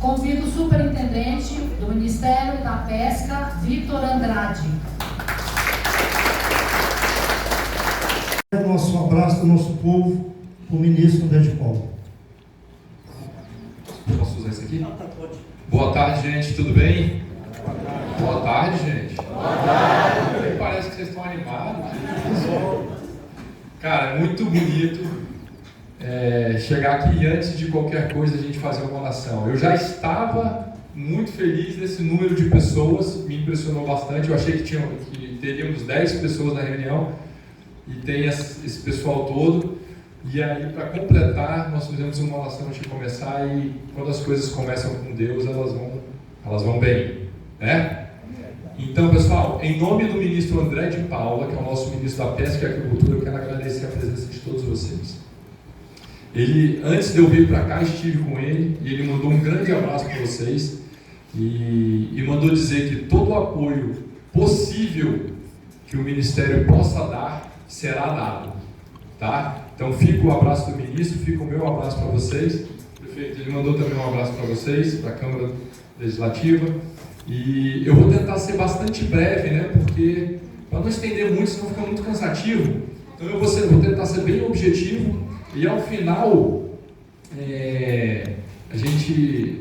Convido o superintendente do Ministério da Pesca, Vitor Andrade. Nosso abraço do nosso povo, o ministro André de Paula. Posso usar isso aqui? Boa tarde, gente, tudo bem? Boa tarde, gente. Boa tarde. Parece que vocês estão animados. Cara, é muito bonito chegar aqui e antes de qualquer coisa a gente fazer uma oração. Eu já estava muito feliz desse número de pessoas, me impressionou bastante. Eu achei que teríamos 10 pessoas na reunião e tem esse pessoal todo. E aí, para completar, nós fizemos uma oração antes de começar e quando as coisas começam com Deus, elas vão bem, né? Então, pessoal, em nome do ministro André de Paula, que é o nosso ministro da Pesca e Agricultura, eu quero agradecer a presença de todos vocês. Ele, antes de eu vir para cá, estive com ele e ele mandou um grande abraço para vocês e mandou dizer que todo o apoio possível que o Ministério possa dar, será dado, tá? Então fica o abraço do ministro, fica o meu abraço para vocês. Prefeito, ele mandou também um abraço para vocês, para a Câmara Legislativa. E eu vou tentar ser bastante breve, né? Porque para não estender muito, senão fica muito cansativo. Então eu vou tentar ser bem objetivo e ao final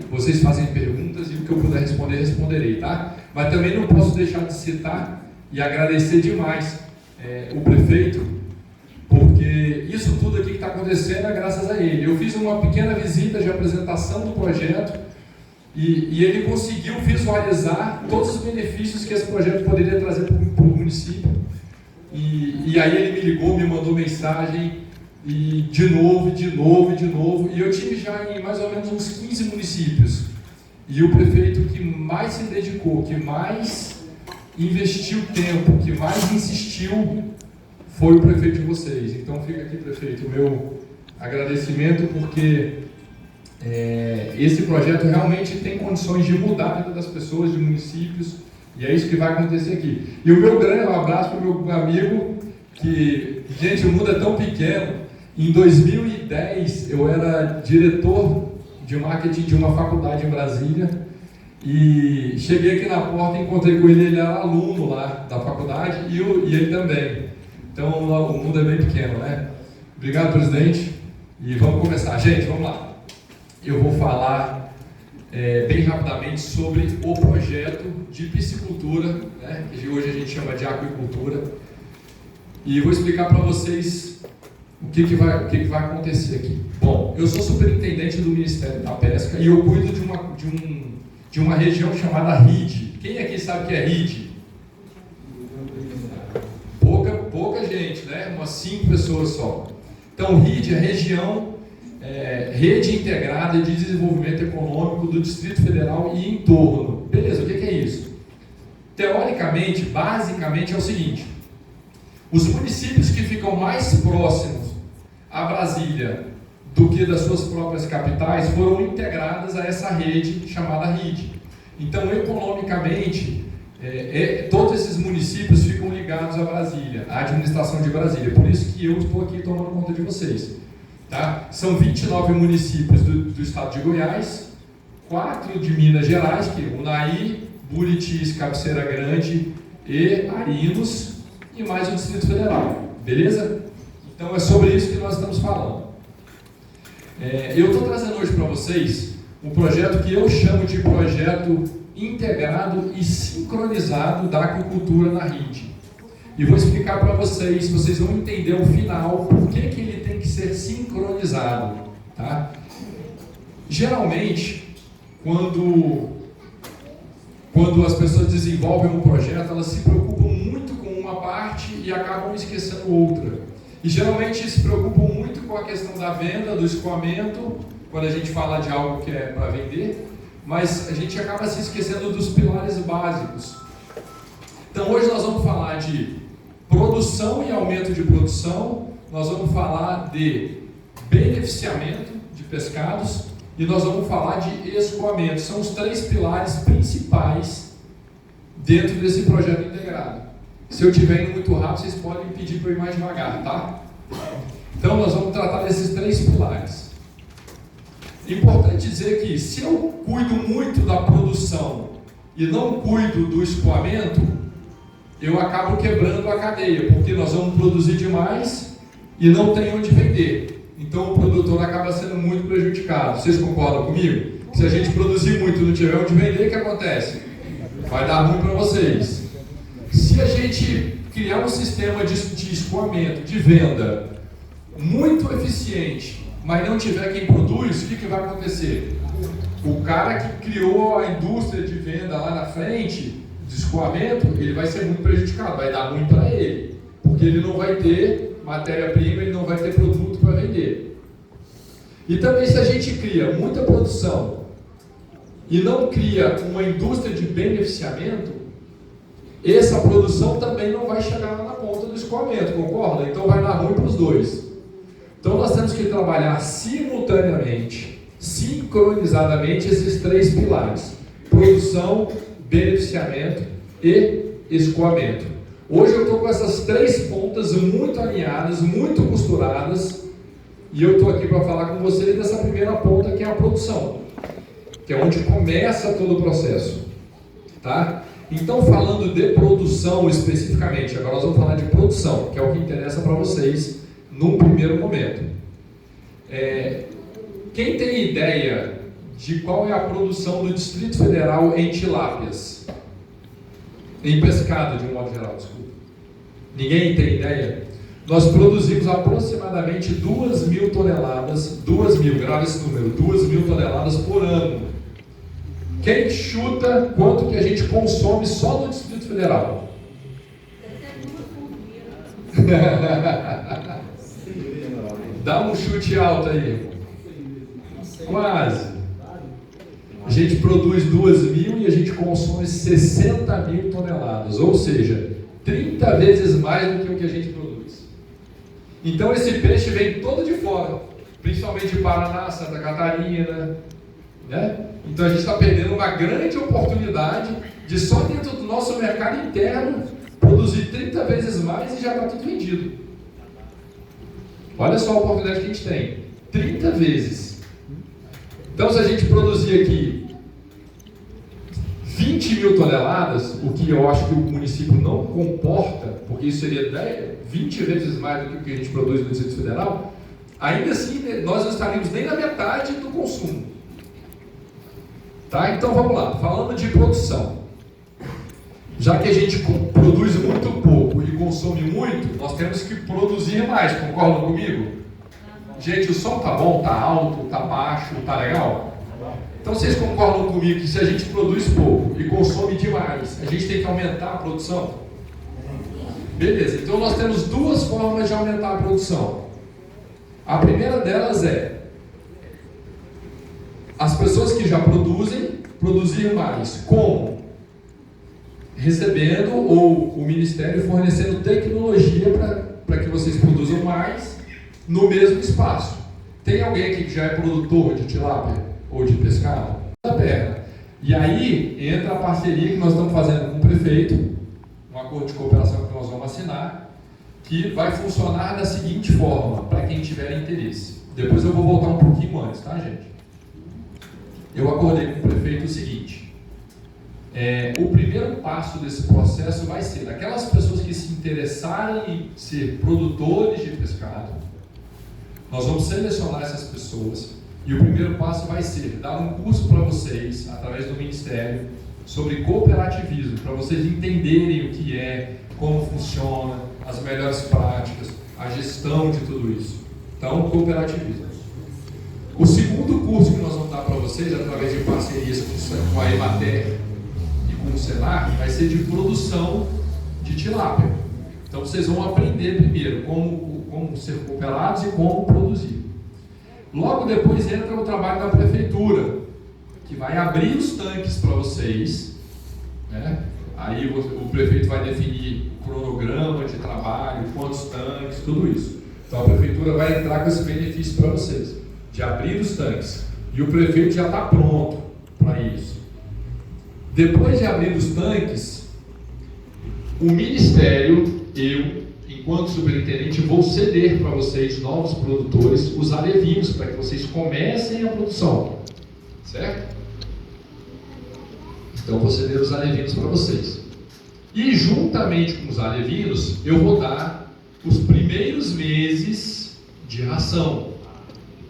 vocês fazem perguntas e o que eu puder responder, responderei, tá? Mas também não posso deixar de citar e agradecer demais o prefeito, porque isso tudo aqui que está acontecendo é graças a ele. Eu fiz uma pequena visita de apresentação do projeto e ele conseguiu visualizar todos os benefícios que esse projeto poderia trazer para o município. E aí ele me ligou, me mandou mensagem, e de novo. E eu tive já em mais ou menos uns 15 municípios. E o prefeito que mais se dedicou, que mais investiu tempo, que mais insistiu, foi o prefeito de vocês. Então fica aqui, prefeito, o meu agradecimento, porque esse projeto realmente tem condições de mudar a vida das pessoas, de municípios, e é isso que vai acontecer aqui. E o meu grande abraço para o meu amigo, que, gente, o mundo é tão pequeno. Em 2010, eu era diretor de marketing de uma faculdade em Brasília, e cheguei aqui na porta, encontrei com ele era aluno lá da faculdade, e ele também. Então, o mundo é bem pequeno, né? Obrigado, presidente. E vamos começar. Gente, vamos lá. Eu vou falar bem rapidamente sobre o projeto de piscicultura, né, que hoje a gente chama de aquicultura. E vou explicar para vocês o que vai acontecer aqui. Bom, eu sou superintendente do Ministério da Pesca e eu cuido de uma região chamada RID. Quem aqui sabe o que é RID? Pouca gente, né? Umas 5 pessoas só. Então, RID é região, Rede Integrada de Desenvolvimento Econômico do Distrito Federal e entorno. Beleza, o que é isso? Teoricamente, basicamente é o seguinte: os municípios que ficam mais próximos a Brasília do que das suas próprias capitais foram integradas a essa rede chamada RID. Então, economicamente, todos esses municípios ficam ligados a Brasília, à administração de Brasília. Por isso que eu estou aqui tomando conta de vocês. Tá? São 29 municípios do estado de Goiás, 4 de Minas Gerais, que é Unaí, Buritis, Cabeceira Grande e Arinos, e mais o Distrito Federal. Beleza? Então é sobre isso que nós estamos falando. Eu estou trazendo hoje para vocês um projeto que eu chamo de projeto integrado e sincronizado da aquicultura na RID. E vou explicar para vocês vão entender ao final por que ele tem que ser sincronizado. Tá? Geralmente, quando as pessoas desenvolvem um projeto, elas se preocupam muito com uma parte e acabam esquecendo outra. E geralmente se preocupam muito com a questão da venda, do escoamento, quando a gente fala de algo que é para vender, mas a gente acaba se esquecendo dos pilares básicos. Então hoje nós vamos falar de produção e aumento de produção, nós vamos falar de beneficiamento de pescados e nós vamos falar de escoamento. São os 3 pilares principais dentro desse projeto integrado. Se eu estiver indo muito rápido, vocês podem pedir para eu ir mais devagar, tá? Então nós vamos tratar desses 3 pilares. Importante dizer que se eu cuido muito da produção e não cuido do escoamento, eu acabo quebrando a cadeia, porque nós vamos produzir demais e não tem onde vender. Então o produtor acaba sendo muito prejudicado. Vocês concordam comigo? Se a gente produzir muito e não tiver onde vender, o que acontece? Vai dar ruim para vocês. Se a gente criar um sistema de escoamento, de venda muito eficiente, mas não tiver quem produz, o que vai acontecer? O cara que criou a indústria de venda lá na frente, de escoamento, ele vai ser muito prejudicado, vai dar ruim para ele, porque ele não vai ter matéria-prima, ele não vai ter produto para vender. E também, se a gente cria muita produção e não cria uma indústria de beneficiamento, essa produção também não vai chegar lá na ponta do escoamento, concorda? Então vai dar ruim para os dois. Então nós temos que trabalhar simultaneamente, sincronizadamente esses três pilares: produção, beneficiamento e escoamento. Hoje eu estou com essas três pontas muito alinhadas, muito costuradas, e eu estou aqui para falar com vocês dessa primeira ponta, que é a produção, que é onde começa todo o processo, tá? Então, falando de produção especificamente, agora nós vamos falar de produção, que é o que interessa para vocês num primeiro momento. Quem tem ideia de qual é a produção do Distrito Federal em tilápias? Em pescado, de um modo geral, desculpa. Ninguém tem ideia? Nós produzimos aproximadamente 2.000 toneladas, 2.000, grave esse número, 2.000 toneladas por ano. Quem chuta quanto que a gente consome só no Distrito Federal? Dá um chute alto aí. Quase. A gente produz 2.000 e a gente consome 60.000 toneladas, ou seja, 30 vezes mais do que o que a gente produz. Então esse peixe vem todo de fora, principalmente de Paraná, Santa Catarina, né? Então a gente está perdendo uma grande oportunidade de só dentro do nosso mercado interno produzir 30 vezes mais e já está tudo vendido. Olha só a oportunidade que a gente tem, 30 vezes. Então se a gente produzir aqui 20.000 toneladas, o que eu acho que o município não comporta, porque isso seria 20 vezes mais do que o que a gente produz no Distrito Federal, ainda assim nós não estaríamos nem na metade do consumo. Tá? Então vamos lá, falando de produção. Já que a gente produz muito pouco e consome muito, nós temos que produzir mais, concordam comigo? Gente, o som tá bom, tá alto, tá baixo, tá legal? Então vocês concordam comigo que se a gente produz pouco e consome demais, a gente tem que aumentar a produção? Beleza, então nós temos duas formas de aumentar a produção. A primeira delas é as pessoas que já produzir mais. Como? Recebendo ou o Ministério fornecendo tecnologia para que vocês produzam mais no mesmo espaço. Tem alguém aqui que já é produtor de tilápia ou de pescado? Da perna. E aí entra a parceria que nós estamos fazendo com o prefeito, um acordo de cooperação que nós vamos assinar, que vai funcionar da seguinte forma, para quem tiver interesse. Depois eu vou voltar um pouquinho antes, tá, gente? Eu acordei com o prefeito o seguinte: o primeiro passo desse processo vai ser aquelas pessoas que se interessarem em ser produtores de pescado. Nós vamos selecionar essas pessoas e o primeiro passo vai ser dar um curso para vocês, através do Ministério, sobre cooperativismo, para vocês entenderem o que é, como funciona, as melhores práticas, a gestão de tudo isso. Então, cooperativismo. O segundo curso que nós vamos dar para vocês, através de parcerias com a Emater e com o Senar, vai ser de produção de tilápia. Então vocês vão aprender primeiro como ser cooperados e como produzir. Logo depois entra o trabalho da prefeitura, que vai abrir os tanques para vocês, né? Aí o prefeito vai definir cronograma de trabalho, quantos tanques, tudo isso. Então a prefeitura vai entrar com esse benefício para vocês, de abrir os tanques. E o prefeito já está pronto para isso. Depois de abrir os tanques, o Ministério, eu, em enquanto superintendente, vou ceder para vocês, novos produtores, os alevinos, para que vocês comecem a produção. Certo? Então, vou ceder os alevinos para vocês. E, juntamente com os alevinos, eu vou dar os primeiros meses de ração,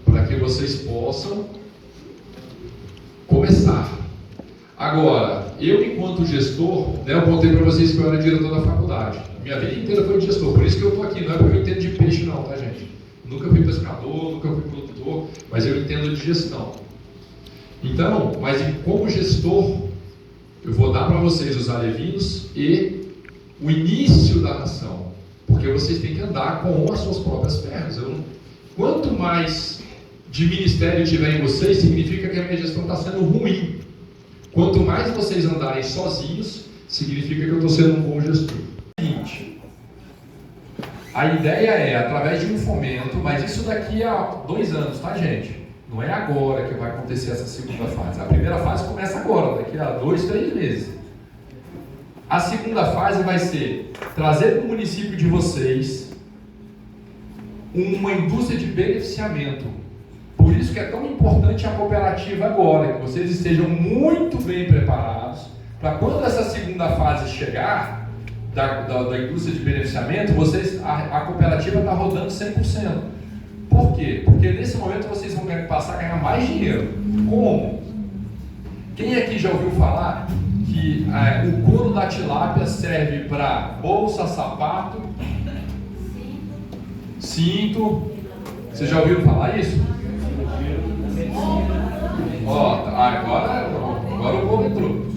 para que vocês possam começar. Agora, eu, enquanto gestor, né, eu contei para vocês que eu era diretor da faculdade. Minha vida inteira foi de gestor, por isso que eu estou aqui. Não é porque eu entendo de peixe não, tá, gente? Nunca fui pescador, nunca fui produtor, mas eu entendo de gestão. Então, mas como gestor, eu vou dar para vocês os alevinos e o início da ração, porque vocês têm que andar com as suas próprias pernas. Quanto mais de ministério tiver em vocês, significa que a minha gestão está sendo ruim. Quanto mais vocês andarem sozinhos, significa que eu estou sendo um bom gestor. A ideia é, através de um fomento, mas isso daqui a 2 anos, tá, gente? Não é agora que vai acontecer essa segunda fase. A primeira fase começa agora, daqui a 2, 3 meses. A segunda fase vai ser trazer para o município de vocês uma indústria de beneficiamento. Por isso que é tão importante a cooperativa agora, que vocês estejam muito bem preparados para quando essa segunda fase chegar da indústria de beneficiamento, a cooperativa está rodando 100%. Por quê? Porque nesse momento vocês vão passar a ganhar mais dinheiro. Como? Quem aqui já ouviu falar que o couro da tilápia serve para bolsa, sapato, cinto? Vocês já ouviram falar isso? Agora o povo entrou.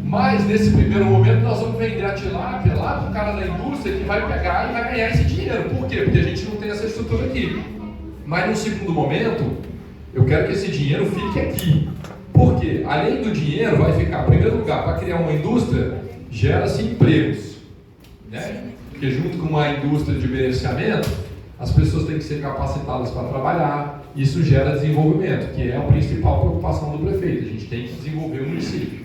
Mas nesse primeiro momento nós vamos vender a tilápia lá para o cara da indústria que vai pegar e vai ganhar esse dinheiro. Por quê? Porque a gente não tem essa estrutura aqui. Mas no segundo momento, eu quero que esse dinheiro fique aqui. Por quê? Além do dinheiro, vai ficar, em primeiro lugar, para criar uma indústria, gera-se empregos. Né? Porque junto com uma indústria de beneficiamento, as pessoas têm que ser capacitadas para trabalhar. Isso gera desenvolvimento, que é a principal preocupação do prefeito. A gente tem que desenvolver o município.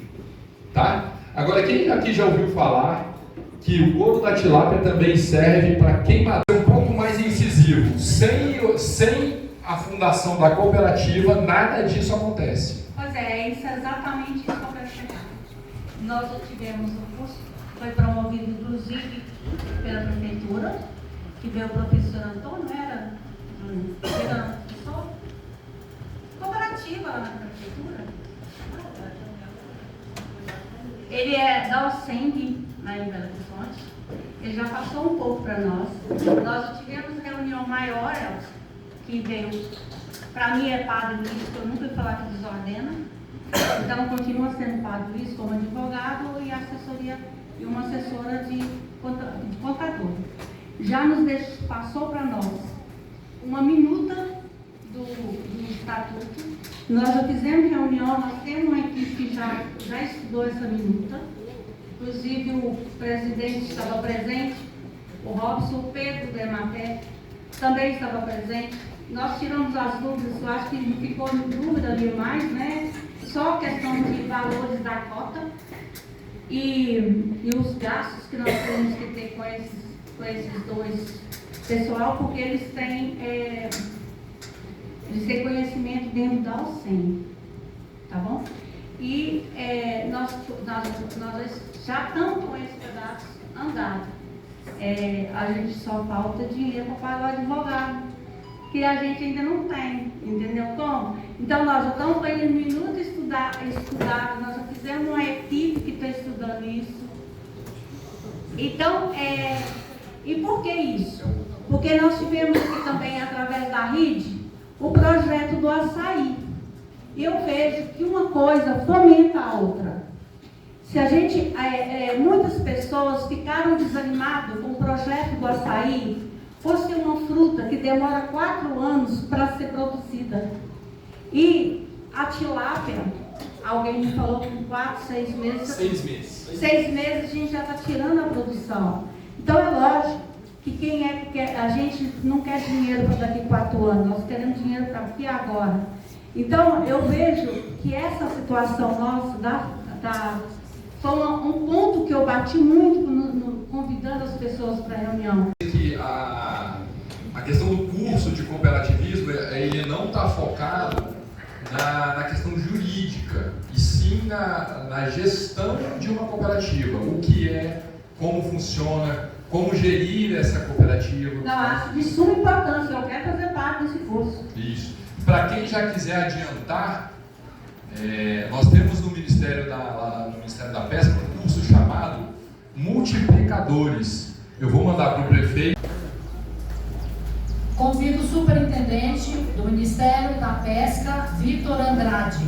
Tá? Agora, quem aqui já ouviu falar que o couro da tilápia também serve para queimadura? Um pouco mais incisivo. Sem a fundação da cooperativa, nada disso acontece. Pois é exatamente isso que eu quero chegar. Nós tivemos um curso, foi promovido inclusive pela prefeitura, que veio o professor Antônio, era professor cooperativa lá na prefeitura. Ele é da OSENG, lá em Belo Horizonte. Ele já passou um pouco para nós. Nós tivemos reunião maior, que veio, para mim é Padre Luiz, que eu nunca ia falar que desordena. Então continua sendo Padre Luiz como advogado e assessoria e uma assessora de contador. Já passou para nós uma minuta do estatuto. Nós já fizemos reunião, nós temos uma equipe que já estudou essa minuta. Inclusive o presidente estava presente, o Robson, o Pedro da Emater também estava presente. Nós tiramos as dúvidas, eu acho que não ficou dúvida ali mais, né? Só questão de valores da cota e os gastos que nós temos que ter com esses dois pessoal, porque eles têm conhecimento dentro da OSEM, tá bom? E nós já estamos com esse pedaço andado. A gente só falta dinheiro para pagar o advogado, que a gente ainda não tem, entendeu como? Então nós já estamos para ele minuto estudar, nós já fizemos uma equipe que está estudando isso. Então, e por que isso? Porque nós tivemos aqui também, através da RID, o projeto do açaí. E eu vejo que uma coisa fomenta a outra. Se a gente, muitas pessoas ficaram desanimadas com o projeto do açaí, fosse uma fruta que demora 4 anos para ser produzida. E a tilápia, alguém me falou que com 4, 6 meses... 6 meses. 6 meses a gente já está tirando a produção. Então é lógico que a gente não quer dinheiro para daqui 4 anos, nós queremos dinheiro para aqui e agora. Então eu vejo que essa situação nossa foi um ponto que eu bati muito convidando as pessoas para a reunião. Que a questão do curso de cooperativismo, ele não está focado na questão jurídica, e sim na gestão de uma cooperativa. O que é, como funciona, como gerir essa cooperativa. Não, acho de suma importância, eu quero fazer parte desse curso. Isso. Para quem já quiser adiantar, nós temos no Ministério da Pesca um curso chamado Multiplicadores. Eu vou mandar para o prefeito. Convido o superintendente do Ministério da Pesca, Vitor Andrade.